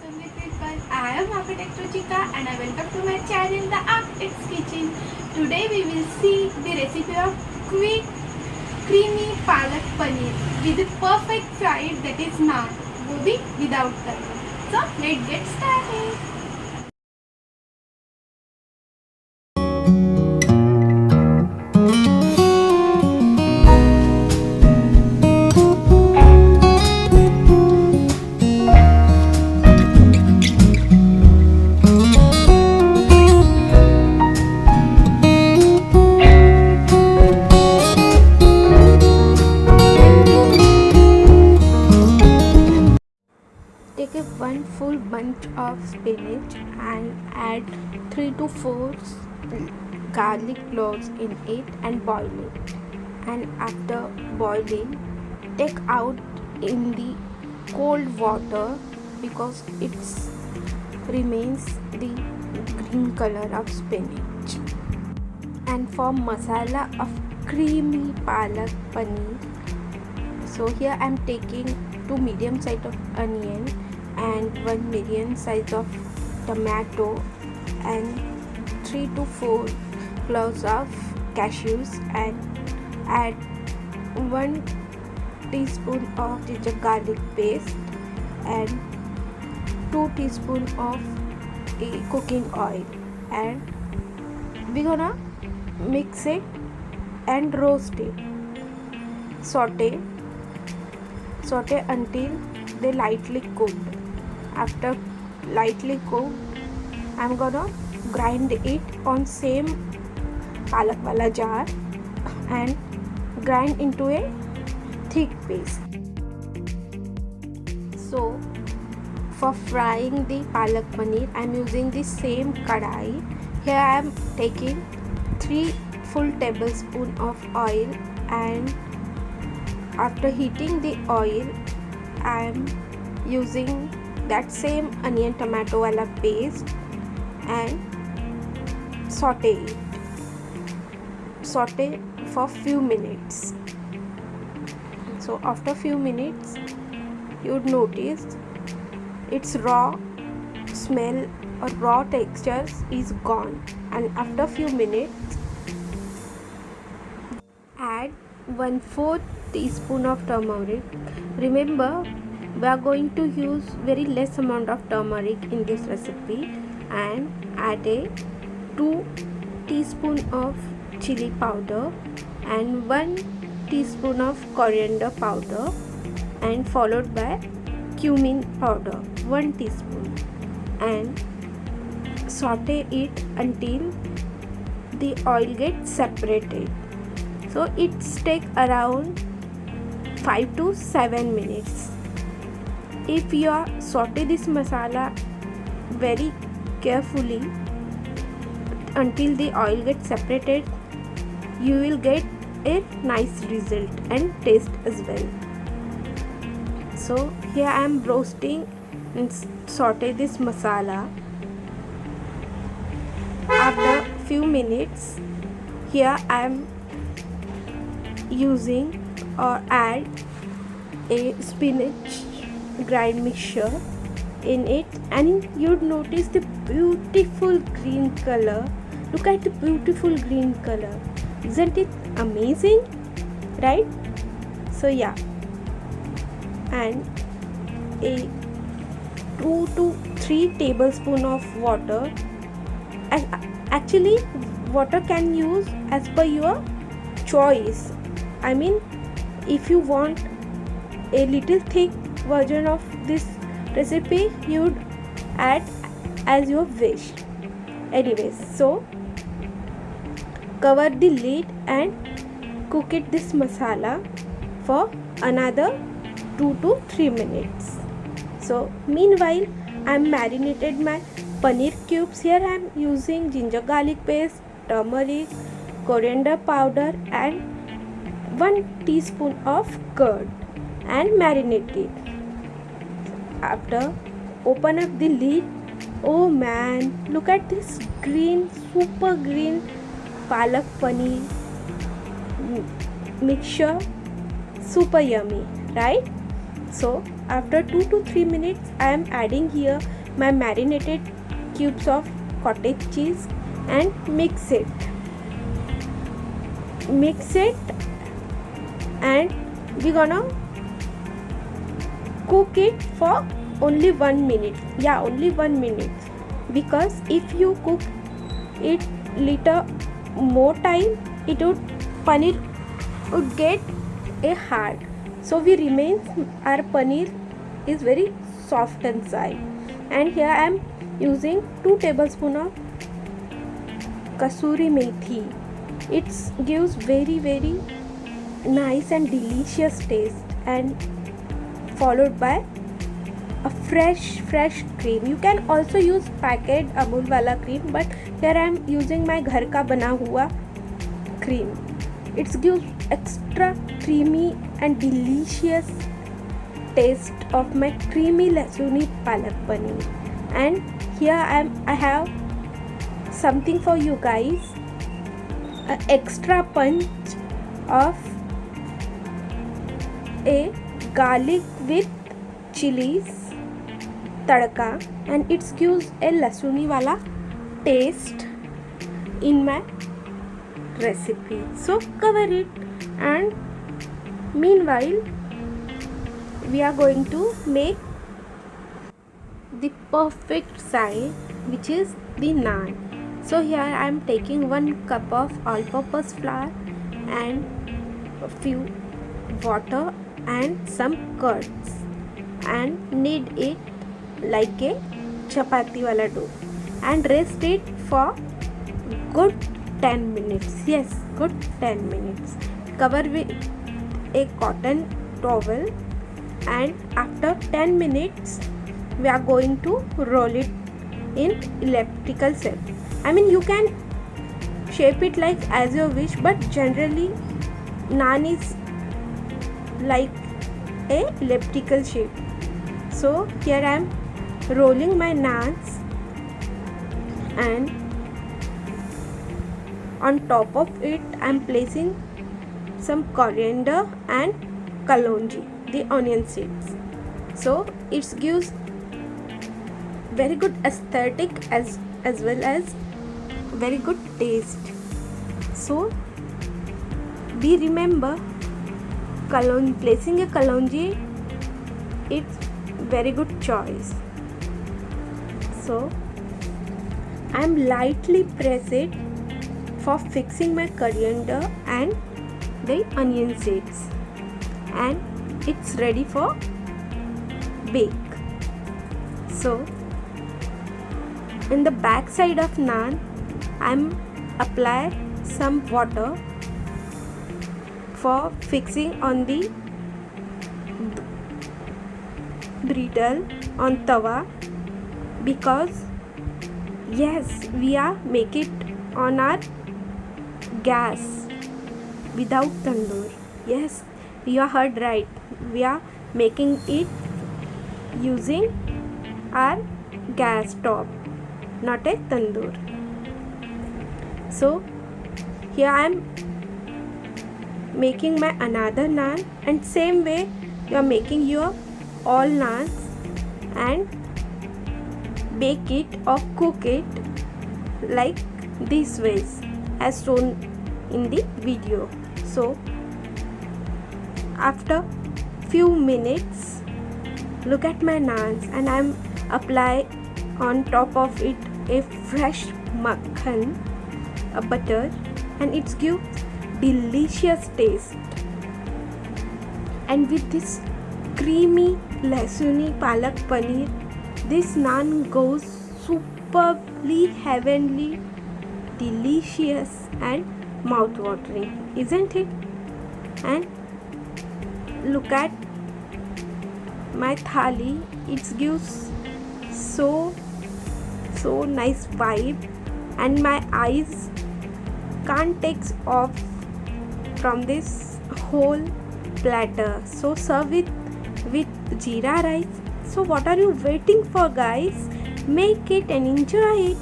lovely people. I am Architect Ruchika and I welcome to my channel The Architect's Kitchen. Today we will see the recipe of quick creamy palak paneer with the perfect side that is naan, gobi without curry. So let's get started. Take a one full bunch of spinach and add 3 to 4 garlic cloves in it and boil it. And after boiling, take out in the cold water because it remains the green color of spinach. And for masala of creamy palak paneer, so here I am taking 2 medium size of onion and 1 medium size of tomato and 3 to 4 cloves of cashews and add 1 teaspoon of ginger garlic paste and 2 teaspoons of cooking oil, and we're gonna mix it and roast it. Saute until they lightly cooked. After lightly cooked, I'm gonna grind it on same palak wala jar and grind into a thick paste. So for frying the palak paneer, I'm using the same kadai. Here I am taking 3 full tablespoons of oil, and after heating the oil, I am using that same onion tomato wala paste and saute it. Saute for few minutes. So after few minutes, you would notice its raw smell or raw texture is gone, and after few minutes, add 1/4 teaspoon of turmeric. Remember, we are going to use very less amount of turmeric in this recipe, and add a 2 teaspoon of chili powder and 1 teaspoon of coriander powder, and followed by cumin powder 1 teaspoon, and saute it until the oil gets separated. So it's take around 5 to 7 minutes. If you saute this masala very carefully until the oil gets separated, you will get a nice result and taste as well. So here I am roasting and saute this masala. After few minutes, here I am using or add a spinach grind mixture in it, and you'd notice the beautiful green color. Look at the beautiful green color. Isn't it amazing, right? So yeah, and a 2 to 3 tablespoon of water, and actually water can use as per your choice. I mean, if you want a little thick version of this recipe, you'd add as your wish. Anyways, so cover the lid and cook it this masala for another 2 to 3 minutes. So meanwhile, I'm marinated my paneer cubes. Here I'm using ginger garlic paste, turmeric, coriander powder and 1 teaspoon of curd, and marinate it. After open up the lid, oh man, look at this green, super green palak paneer mixture, super yummy, right? So after 2 to 3 minutes, I am adding here my marinated cubes of cottage cheese and mix it and we're gonna cook it for only 1 minute. Yeah, only 1 minute, because if you cook it little more time, paneer would get a hard. So we remain our paneer is very soft inside. And here I am using 2 tablespoons of kasuri methi. It gives very nice and delicious taste, and followed by a fresh cream. You can also use packet Amul wala cream, but here I am using my घर का बना हुआ cream. It gives extra creamy and delicious taste of my creamy Lasuni palak paneer. And here I have something for you guys, an extra punch of a garlic with chilies tadka, and it gives a Lasuni wala taste in my recipe. So cover it, and meanwhile we are going to make the perfect side, which is the naan. So here I am taking 1 cup of all-purpose flour and a few water and some curds, and knead it like a chapati wala dough and rest it for good 10 minutes. Yes, good 10 minutes. Cover with a cotton towel, and after 10 minutes we are going to roll it in elliptical shape. I mean, you can shape it like as you wish, but generally naan is like a elliptical shape. So here I am rolling my naans, and on top of it I am placing some coriander and kalonji, the onion seeds. So it gives very good aesthetic as well as very good taste. So we remember placing a kalonji, it's very good choice. So I am lightly press it for fixing my coriander and the onion seeds, and it's ready for bake. So in the back side of naan I'm apply some water for fixing on the griddle on tawa, because yes, we are make it on our gas without tandoor. Yes, you heard right, we are making it using our gas top, not a tandoor. So here I am making my another naan, and same way you are making your all naans and bake it or cook it like this ways as shown in the video. So after few minutes, look at my naans, and I am apply on top of it a fresh makhan, a butter, and it gives delicious taste. And with this creamy Lasuni palak paneer, this naan goes superbly heavenly, delicious and mouth-watering, isn't it? And look at my thali, it gives so nice vibe, and my eyes can't take off from this whole platter. So serve it with jeera rice. So what are you waiting for, guys? Make it and enjoy it.